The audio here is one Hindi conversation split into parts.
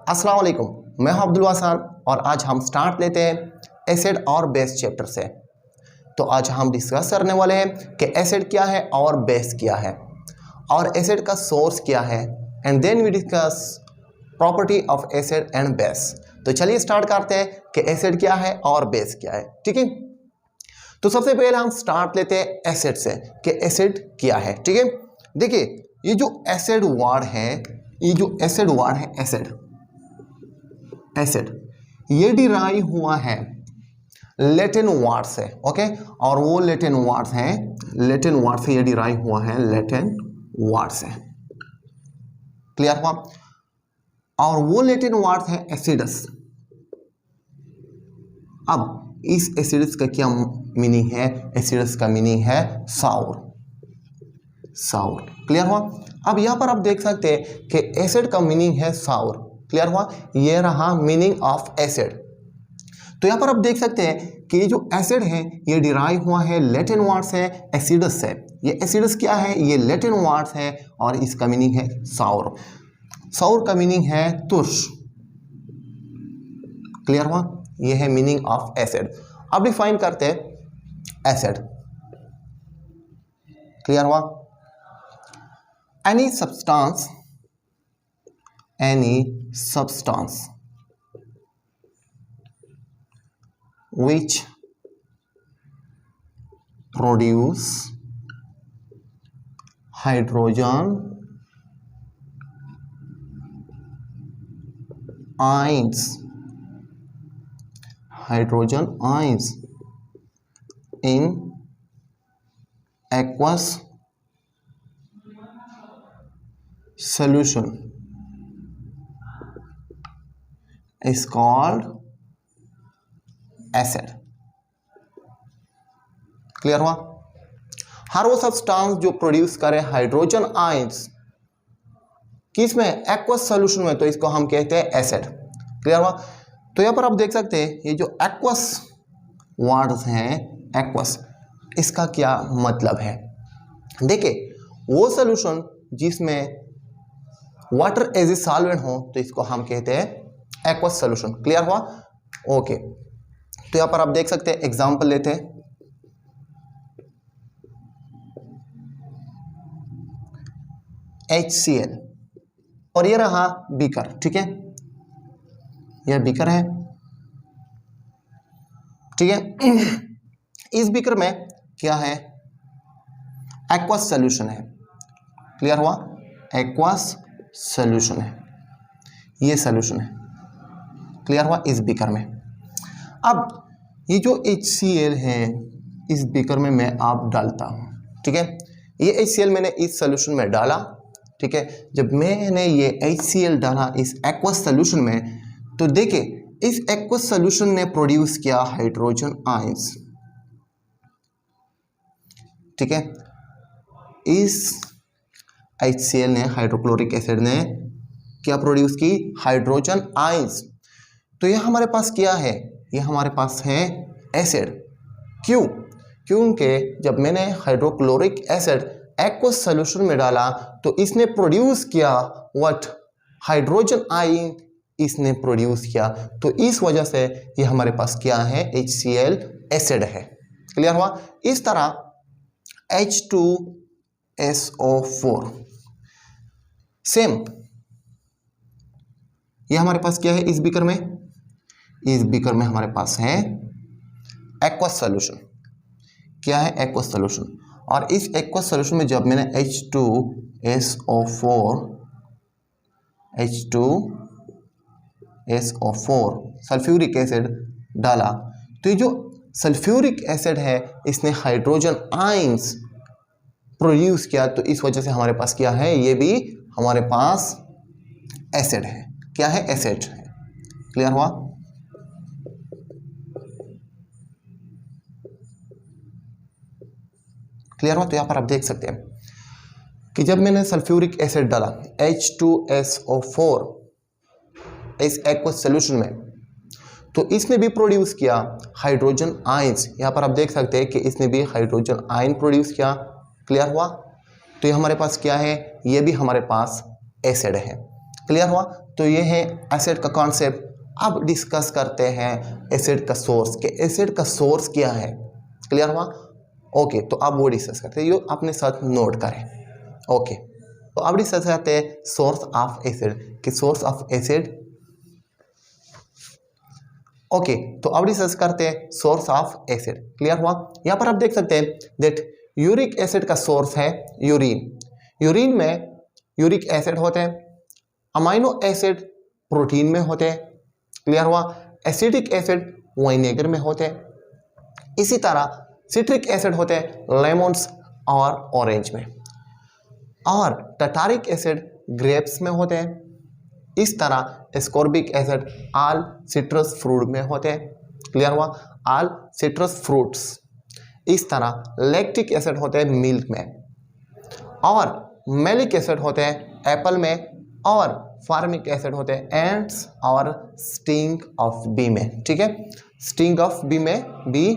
अस्सलाम वालेकुम, मैं हूं अब्दुल वहासान और आज हम स्टार्ट लेते हैं एसिड और बेस चैप्टर से। तो आज हम डिस्कस करने वाले हैं कि एसिड क्या है और बेस क्या है और एसिड का सोर्स क्या है, and then we discuss property of acid and base. तो चलिए स्टार्ट करते हैं कि एसिड क्या है और बेस क्या है। ठीक है, तो सबसे पहले हम स्टार्ट लेते हैं एसिड से कि एसिड क्या है। ठीक है, देखिए ये जो एसिड वर्ड है, ये जो एसिड वर्ड है एसिड ये डिराइव हुआ है लैटिन वर्ड से। ओके, और वो लैटिन वर्ड से ये डिराइव हुआ है लैटिन वर्ड से। क्लियर हुआ? और वो लैटिन वर्ड है एसिडस। अब इस एसिडस का क्या मीनिंग है? एसिडस का मीनिंग है साउर। क्लियर हुआ? अब यहां पर आप देख सकते हैं कि एसिड का मीनिंग है साउर। क्लियर हुआ? ये रहा मीनिंग ऑफ एसिड। तो यहां पर आप देख सकते हैं कि ये जो एसिड है ये डिराइव हुआ है लैटिन वर्ड से एसिडस से। ये एसिडस क्या है? ये लैटिन वर्ड है और इसका मीनिंग है साउर। साउर का मीनिंग है तुर्श। क्लियर हुआ? ये है मीनिंग ऑफ एसिड। अब डिफाइन करते हैं एसिड। क्लियर हुआ? Any substance which produce hydrogen ions in aqueous solution is called acid। Clear हुआ? हर वो सब्सटेंस जो प्रोड्यूस करे हाइड्रोजन आयंस किस में? एक्वस सॉल्यूशन में, तो इसको हम कहते हैं एसिड। क्लियर हुआ? तो यहां पर आप देख सकते हैं ये जो एक्वस वर्ड्स हैं, एक्वस, इसका क्या मतलब है? देखिए वो सॉल्यूशन जिसमें वाटर एज ए सॉल्वेंट हो तो इसको हम कहते हैं एक्वस सॉल्यूशन। क्लियर हुआ? ओके, तो यहां पर आप देख सकते हैं एग्जांपल लेते हैं। HCl और ये रहा बीकर। ठीक है, यह बीकर है। ठीक है, इस बीकर में क्या है? एक्वस सॉल्यूशन है। क्लियर हुआ? एक्वस सॉल्यूशन है, ये सॉल्यूशन है। क्लियर हुआ? इस बीकर में। अब ये जो HCl है इस बीकर में मैं आप डालता हूं। ठीक है, ये HCl मैंने इस सॉल्यूशन में डाला। ठीक है, जब मैंने ये HCl डाला इस एक्वस सॉल्यूशन में तो देखिए इस एक्वस सॉल्यूशन ने प्रोड्यूस किया हाइड्रोजन आयंस। ठीक है, इस HCl ने, हाइड्रोक्लोरिक एसिड ने क्या प्रोड्यूस की? Hydrogen ions. तो ये हमारे पास क्या है? ये हमारे पास है एसिड। क्यों? क्योंकि जब मैंने हाइड्रोक्लोरिक एसिड एक्वस सॉल्यूशन में डाला तो इसने प्रोड्यूस किया व्हाट? हाइड्रोजन आयन इसने प्रोड्यूस किया। तो इस वजह से ये हमारे पास क्या है? HCl एसिड है। क्लियर हुआ? इस तरह H2SO4 सेम, ये हमारे पास क्या है? इस बीकर में, इस बीकर में हमारे पास है एक्वस सॉल्यूशन। क्या है? Aqueous solution. और इस एक्वस सॉल्यूशन में जब मैंने H2SO4 सल्फ्यूरिक एसिड डाला तो ये जो सल्फ्यूरिक एसिड है इसने हाइड्रोजन आयंस प्रोड्यूस किया। तो इस वजह से हमारे पास क्या है? ये भी हमारे पास एसिड है। क्या है? एसिड है। क्लियर हुआ? क्लियर हुआ? तो यहां पर आप देख सकते हैं कि जब मैंने सल्फ्यूरिक एसिड डाला H2SO4 इस एक्वस सॉल्यूशन में तो इसने भी प्रोड्यूस किया हाइड्रोजन आयंस। यहां पर आप देख सकते हैं कि इसने भी हाइड्रोजन आयन प्रोड्यूस किया। क्लियर हुआ? तो ये हमारे पास क्या है? ये भी हमारे पास एसिड है। क्लियर हुआ? तो ये है एसिड का कॉन्सेप्ट। अब डिस्कस करते हैं एसिड का सोर्स, कि एसिड का सोर्स क्या है। क्लियर हुआ? ओके, तो अब वो डिस्कस करते हैं, ये अपने साथ नोट करें। ओके, तो अब डिस्कस करते हैं सोर्स ऑफ एसिड, कि सोर्स ऑफ एसिड। ओके, तो अब डिस्कस करते हैं सोर्स ऑफ एसिड। क्लियर हुआ? यहाँ पर आप देख सकते हैं दैट यूरिक एसिड का सोर्स है यूरिन। यूरिन में यूरिक एसिड होते हैं, अमाइनो एसिड प्रोटीन में होते हैं। क्लियर हुआ? एसिडिक एसिड वाइनेगर में होते हैं। इसी तरह सिट्रिक एसिड होते हैं लेमन्स और ऑरेंज में, और टार्टारिक एसिड ग्रेप्स में होते हैं। इस तरह ascorbic acid all citrus fruit में होते हैं। क्लियर हुआ? All citrus fruits. इस तरह लैक्टिक एसिड होते हैं मिल्क में, और मैलिक एसिड होते हैं एप्पल में, और फार्मिक एसिड होते हैं एंट्स और स्टिंग ऑफ बी में। ठीक है, स्टिंग ऑफ बी में भी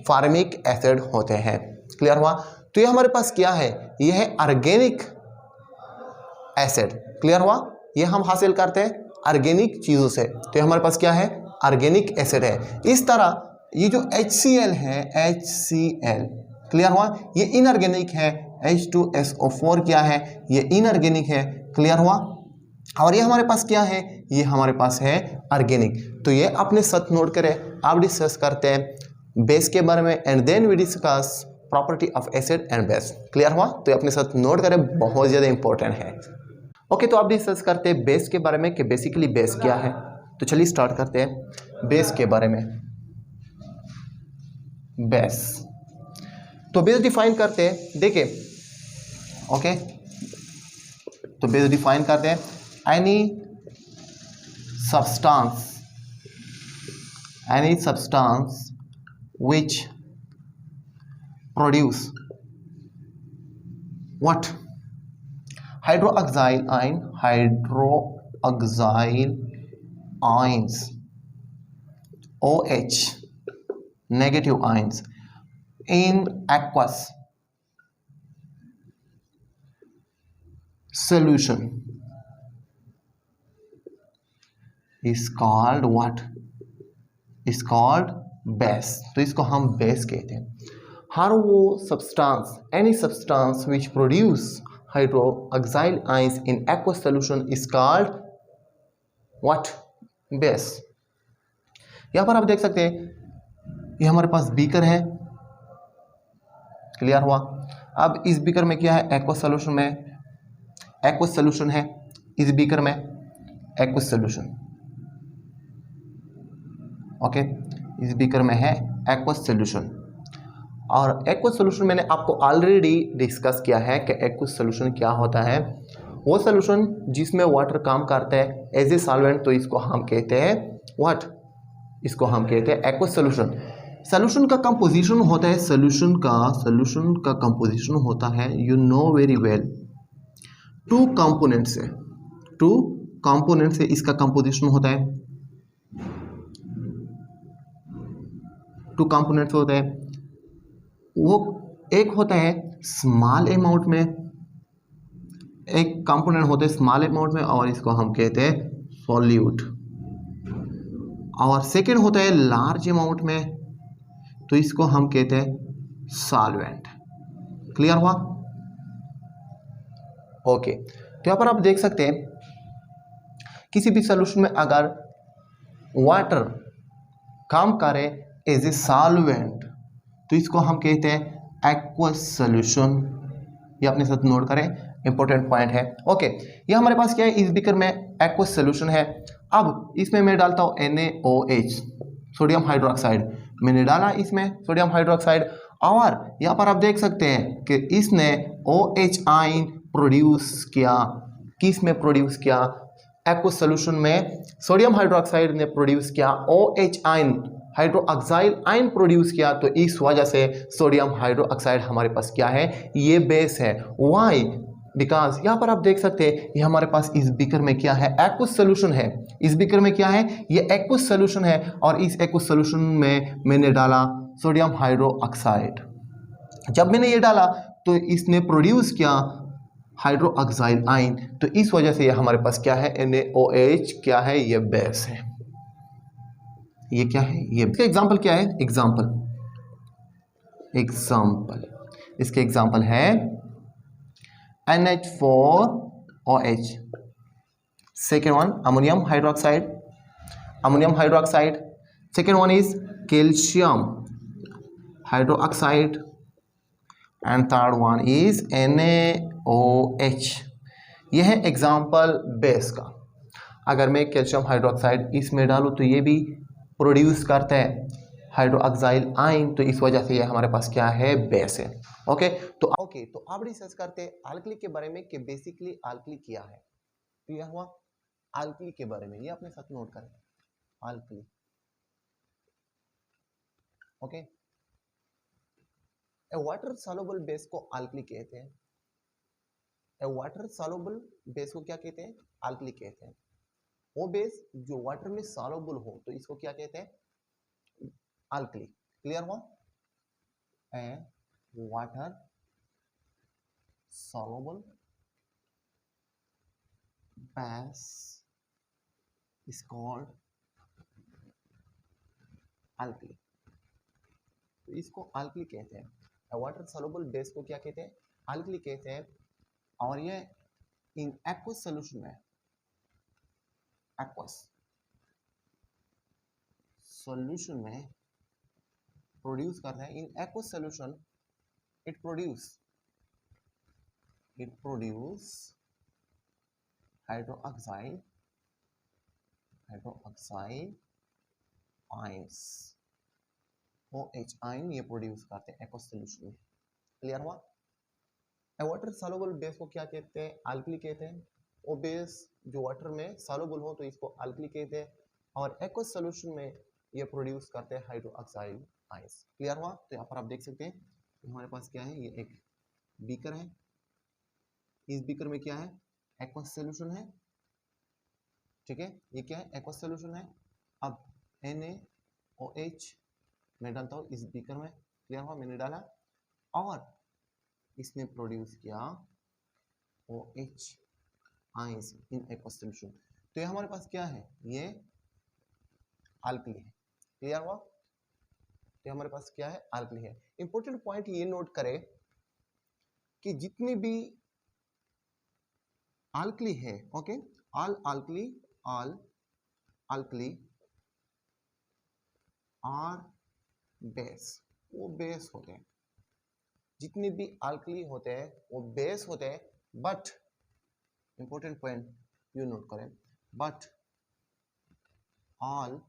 फार्मिक एसिड होते हैं। क्लियर हुआ? तो ये हमारे पास क्या है, ये है ऑर्गेनिक एसिड। क्लियर हुआ? ये हम हासिल करते हैं ऑर्गेनिक चीज़ों से, तो ये हमारे पास क्या है, ऑर्गेनिक एसिड है। इस तरह ये जो HCl है, HCl, क्लियर हुआ, ये इनऑर्गेनिक है। H2SO4 क्या है, ये इनऑर्गेनिक है। क्लियर हुआ? और ये हमारे पास क्या है, ये हमारे पास है ऑर्गेनिक। तो ये अपने साथ नोट करें। अब डिस्कस करते हैं बेस के बारे में, and then we discuss property of acid and base. Clear हुआ? तो ये अपने साथ नोट करें, बहुत ज़्यादा इंपॉर्टेंट है। ओके, तो अब डिस्कस करते हैं बेस के बारे में, कि बेसिकली बेस क्या है। तो चलिए स्टार्ट करते हैं बेस के बारे में। बेस, तो बेस डिफाइन करते हैं, देखिए। ओके, तो बेस डिफाइन करते हैं any substance which produce what? Hydroxyl ions, OH, negative ions in aqueous solution is called what? Is called base. तो इसको हम बेस कहते हैं। हर वो substance, any substance which produce hydroxyl ions in aqueous solution is called what? Base. यहां पर आप देख सकते हैं, ये हमारे पास बीकर है। क्लियर हुआ? अब इस बीकर में क्या है, एक्वस सॉल्यूशन में, एक्वस सॉल्यूशन है इस बीकर में, एक्वस सॉल्यूशन। ओके, इस बीकर में है एक्वस सॉल्यूशन, और एक्वस सॉल्यूशन मैंने आपको ऑलरेडी डिस्कस किया है कि एक्वस सॉल्यूशन क्या होता है। वो सॉल्यूशन जिसमें वाटर काम करता है एज ए सॉल्वेंट, तो इसको हम कहते हैं व्हाट? इसको हम कहते हैं एक्वस सॉल्यूशन। सॉल्यूशन का कंपोजिशन होता है, सॉल्यूशन का कंपोजिशन होता है, you know very well, two component से इसका कंपोजिशन होता है। टू कंपोनेंट्स होते हैं, वो एक होता है स्मॉल अमाउंट में, एक कंपोनेंट होता है स्मॉल अमाउंट में, और इसको हम कहते हैं सॉल्यूट, और सेकंड होता है लार्ज अमाउंट में, तो इसको हम कहते हैं सॉल्वेंट। क्लियर हुआ? ओके, तो यहाँ पर आप देख सकते हैं किसी भी सॉल्यूशन में अगर वाटर काम करे एज ए सॉल्वेंट, तो इसको हम कहते हैं एक्वस सॉल्यूशन। ये अपने साथ नोट करें, इंपॉर्टेंट पॉइंट है। ओके, ये हमारे पास क्या है, इस बीकर में एक्वस सॉल्यूशन है। अब इसमें मैं डालता हूँ NaOH, सोडियम हाइड्रोक्साइड, मैंने डाला इसमें सोडियम हाइड्रोक्साइड, और यहाँ पर आप देख सकते हैं कि इसने OH आयन प्रोड्यूस किया। किस में प्रोड्यूस किया? एक्वस सॉल्यूशन में सोडियम हाइड्रोक्साइड ने प्रोड्यूस किया, OH ion, hydroxyl ion produce किया, तो इस वजह से सोडियम हाइड्रोक्साइड हमारे पास क्या है, ये बेस है। वाई? बिकॉज यहाँ पर आप देख सकते हैं ये हमारे पास इस बीकर में क्या है, एक्वस सॉल्यूशन है। इस बीकर में क्या है, ये एक्वस सॉल्यूशन है, और इस एक्वस सॉल्यूशन में मैंने डाला सोडियम हाइड्रोक्साइड। जब मैंने ये डाला तो इसने प्रोड्यूस किया हाइड्रोक्साइल आयन, तो इस वजह से ये हमारे पास क्या है, NaOH क्या है, ये बेस है। ये क्या है, ये इसका एग्जांपल क्या है, एग्जांपल इसके एग्जांपल है NH4OH, second one ammonium hydroxide, second one is calcium hydroxide, and third one is NaOH। यह है एग्जाम्पल बेस का। अगर मैं कैल्शियम हाइड्रोक्साइड इसमें डालूँ तो ये भी प्रोड्यूस करता है हाइड्रोक्साइल आयन, तो इस वजह से ये हमारे पास क्या है, बेस है। ओके तो आप डिस्कस करते हैं अल्कली के बारे में कि बेसिकली अल्कली क्या है। क्लियर हुआ अल्कली के बारे में, ये अपने साथ नोट करें अल्कली। ओके ए वाटर सॉल्युबल बेस को अल्कली कहते हैं। ए वाटर सॉल्युबल बेस को क्या कहते हैं, अल्कली कहते हैं। वो बेस जो वाटर में सॉल्युबल हो तो इसको क्या कहते हैं, अल्कली। क्लियर हुआ a water soluble base is called alkali, तो इसको अल्कली कहते हैं। वाटर सॉल्युबल बेस को क्या कहते हैं, अल्कली कहते हैं। और ये इन एक्वस सॉल्यूशन में, एक्वस सॉल्यूशन में प्रोड्यूस करता है। In aqueous solution it produce hydroxyl ions, OH ion ये प्रोड्यूस करते हैं एक्वस सॉल्यूशन में। क्लियर हुआ वाटर सॉल्युबल बेस को क्या कहते हैं, अल्कली कहते हैं। वो बेस जो वाटर में सॉल्युबल हो तो इसको अल्कली कहते हैं, और एक्वस सॉल्यूशन में ये प्रोड्यूस करते हैं हाइड्रोक्साइल आयंस। क्लियर हुआ तो यहाँ पर आप देख सकते हैं हमारे पास क्या है, ये एक बीकर है। इस बीकर में क्या है, एक्वस सॉल्यूशन है। ठीक है ये क्या है, एक्वस सॉल्यूशन है। अब NaOH मैं डालता हूँ इस बीकर में। क्लियर हुआ मैंने डाला और इसने प्रोड्यूस किया OH ions in aqueous solution, तो ये हमारे पास क्या है, ये अल्कली है। क्लियर हुआ तो हमारे पास क्या है, अल्कली है। इंपॉर्टेंट पॉइंट ये नोट करें कि जितनी भी अल्कली है, okay all alkali are base, वो बेस होते हैं। जितने भी अल्कली होते हैं वो बेस होते हैं, but important point you note करें, but all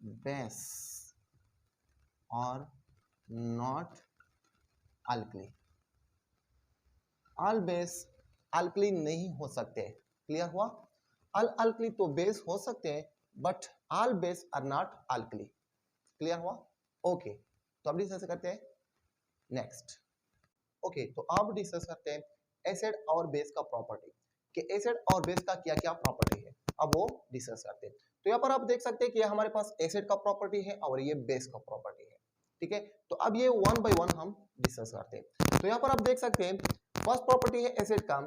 base are not alkali. All base alkali नहीं हो सकते। क्लियर हुआ ऑल अल्कली तो बेस हो सकते हैं, but all base are not alkali. Clear हुआ ओके तो अब डिस्कस करते हैं नेक्स्ट। ओके तो अब डिस्कस करते हैं एसिड और बेस का प्रॉपर्टी, कि एसिड और बेस का क्या क्या प्रॉपर्टी है, अब वो डिस्कस करते हैं। तो यहाँ पर आप देख सकते हैं कि हमारे पास एसिड का प्रॉपर्टी है और ये बेस का प्रॉपर्टी है। ठीक है तो अब ये वन बाय वन हम डिस्कस करते हैं। तो यहाँ पर आप देख सकते हैं फर्स्ट प्रॉपर्टी है एसिड का,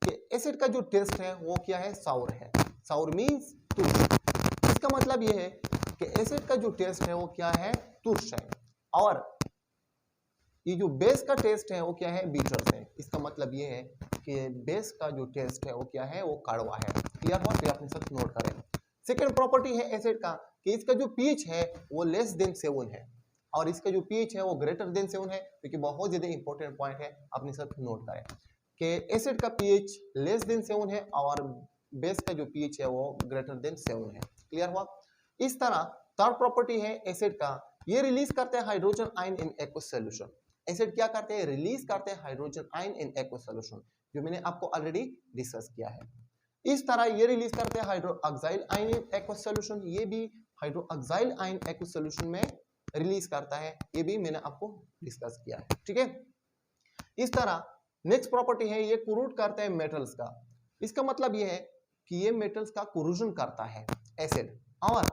कि एसिड का जो टेस्ट है वो क्या है, साउर है। साउर मींस तुर्स। इसका मतलब ये है कि एसिड का जो टेस्ट है वो क्या है, तुर्स है, और ये जो बेस का टेस्ट है वो क्या है, बीटर्स है। इसका मतलब ये है कि बेस का जो टेस्ट है वो क्या है, वो कड़वा है। क्लियर हुआ तो अपने साथ नोट करें। सेकंड प्रॉपर्टी है एसिड का कि इसका जो पीएच है वो लेस देन 7 है, और इसका जो पीएच है वो ग्रेटर देन 7 है, क्योंकि बहुत ज्यादा इंपॉर्टेंट पॉइंट है, अपने साथ नोट करें कि एसिड का पीएच लेस देन 7 है और बेस का जो पीएच है वो ग्रेटर देन 7 है। क्लियर हुआ। इस तरह थर्ड प्रॉपर्टी है एसिड का, ये रिलीज करते हैं hydrogen ion in aqueous solution. Acid क्या करते हैं, रिलीज करते हैं hydrogen ion in aqueous solution, जो मैंने आपको ऑलरेडी डिस्कस किया है। इस तरह ये रिलीज करते हैं hydroxyl ion in aqueous solution, ये भी हाइड्रोक्साइल आयन एक्वस सॉल्यूशन में रिलीज करता है, ये भी मैंने आपको डिस्कस किया है। ठीक है इस तरह नेक्स्ट प्रॉपर्टी है, ये कोरूड करते हैं मेटल्स का। इसका मतलब ये है कि ये मेटल्स का कोरूजन करता है एसिड, और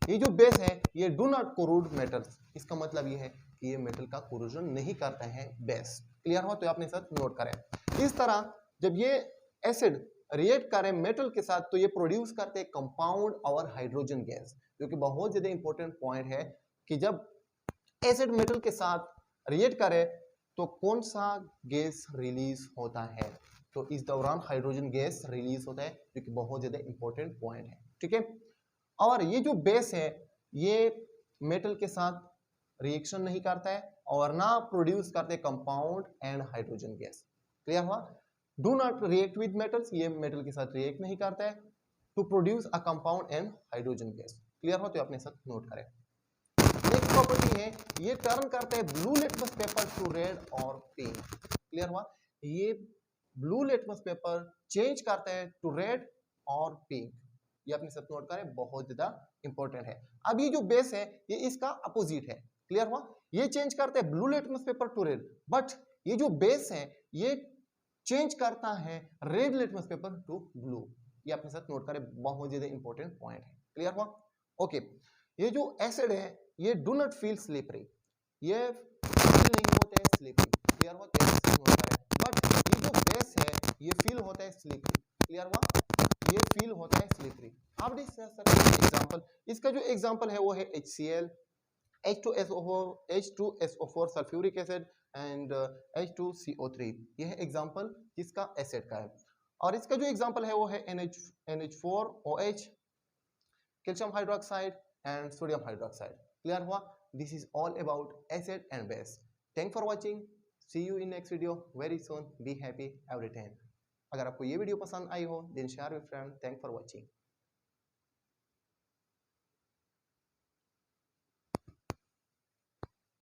ये जो बेस है ये डू नॉट कोरूड मेटल्स। इसका मतलब ये है कि ये मेटल का कोरोजन नहीं करता है बेस। क्लियर हो? तो आपने साथ नोट करें। इस तरह जब ये एसिड रिएक्ट करें मेटल के साथ तो ये प्रोड्यूस करते हैं कंपाउंड और हाइड्रोजन गैस, जो कि बहुत ज्यादा इंपॉर्टेंट पॉइंट है कि जब एसिड मेटल के साथ रिएक्ट करे तो कौन सा गैस रिलीज होता है। तो इस दौरान हाइड्रोजन गैस रिलीज होता है, जो कि बहुत ज्यादा इंपॉर्टेंट पॉइंट है। ठीक है, और ये जो बेस है ये मेटल के साथ रिएक्शन नहीं करता है और ना प्रोड्यूस करते compound and hydrogen gas. Clear हुआ? Do not react with metals, ये मेटल के साथ रिएक्ट नहीं करता है to produce a compound and hydrogen gas. Clear हो? तो अपने साथ नोट करें। नेक्स्ट प्रॉपर्टी है ये टर्न करते हैं blue litmus paper two red और पिंक। क्लियर हुआ? ये ब्लू लिटमस पेपर चेंज करता है टू रेड और पिंक। ये अपने साथ नोट करें, बहुत ज्यादा इंपॉर्टेंट है। अब ये जो बेस है ये इसका अपोजिट है। क्लियर हुआ? ये चेंज करते हैं blue litmus paper two red, but ये जो बेस है ये चेंज करता है red litmus paper two blue. ये अपने साथ नोट करें, बहुत ज्यादा इंपॉर्टेंट पॉइंट है। क्लियर हुआ? ओके, ये जो एसिड है ये डू नॉट फील स्लिपरी, ये फील नहीं होते हैं स्लिपरी। क्लियर हुआ? बट ये जो बेस है ये फील होता है स्लिपरी। क्लियर हुआ? ये फील होता है स्लिपरी। आप देख सकते हैं एग्जांपल, इसका जो एग्जांपल है वो है HCl, H2SO4 sulphuric acid and H2CO3। ये है एग्जांपल किसका? एसिड का है। और इसका जो एग्जांपल है वो है NH4OH, calcium hydroxide and sodium hydroxide. Clear हुआ? This is all about acid and base. Thank for watching, see you in next video very soon, be happy every time. अगर आपको ये वीडियो पसंद आई हो then share with friend. Thank for watching.